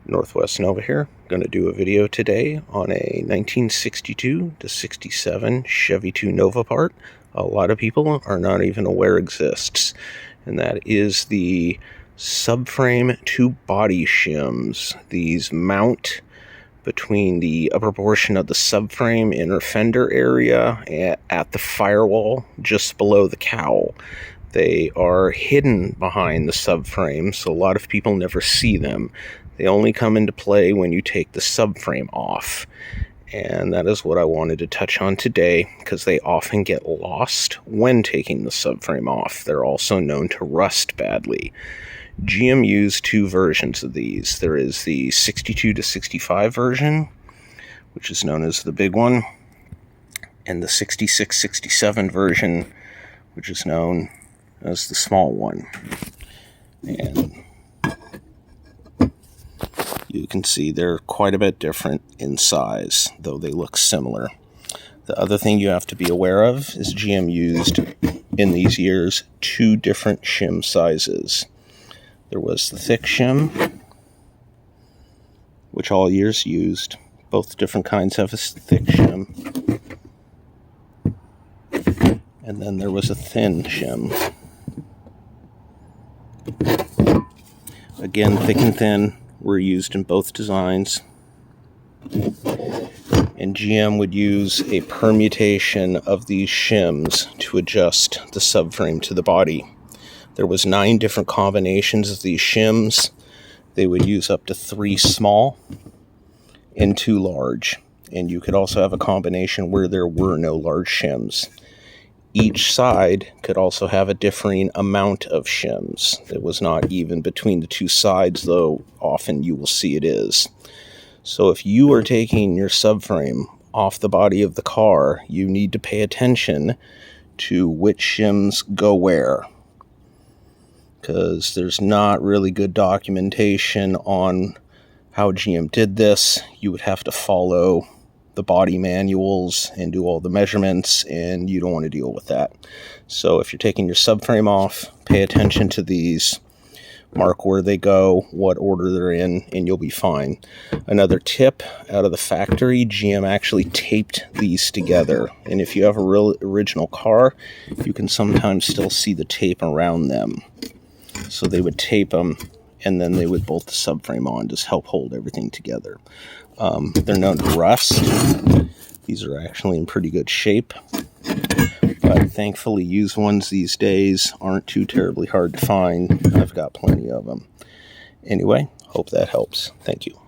Northwest Nova here. Going to do a video today on a 1962 to 67 Chevy II Nova part a lot of people are not even aware exists, and that is the subframe two body shims. These mount between the upper portion of the subframe inner fender area at the firewall just below the cowl. They are hidden behind the subframe, so a lot of people never see them. They only come into play when you take the subframe off. And that is what I wanted to touch on today, because they often get lost when taking the subframe off. They're also known to rust badly. GM used two versions of these. There is the 62 to 65 version, which is known as the big one, and the 66-67 version, which is known as the small one. And you can see they're quite a bit different in size, though they look similar. The other thing you have to be aware of is GM used in these years two different shim sizes. There was the thick shim, which all years used. Both different kinds have a thick shim. And then there was a thin shim. Again, thick and thin were used in both designs. And GM would use a permutation of these shims to adjust the subframe to the body. There was 9 different combinations of these shims. They would use up to 3 small and 2 large. And you could also have a combination where there were no large shims. Each side could also have a differing amount of shims. It was not even between the two sides, though often you will see it is. So if you are taking your subframe off the body of the car, you need to pay attention to which shims go where, because there's not really good documentation on how GM did this. You would have to follow the body manuals and do all the measurements, and you don't want to deal with that. So if you're taking your subframe off, pay attention to these, mark where they go, what order they're in, and you'll be fine. Another tip out of the factory, GM actually taped these together, and if you have a real original car, you can sometimes still see the tape around them. So they would tape them, and then they would bolt the subframe on to help hold everything together. They're known to rust. These are actually in pretty good shape, but thankfully used ones these days aren't too terribly hard to find. I've got plenty of them. Anyway, hope that helps. Thank you.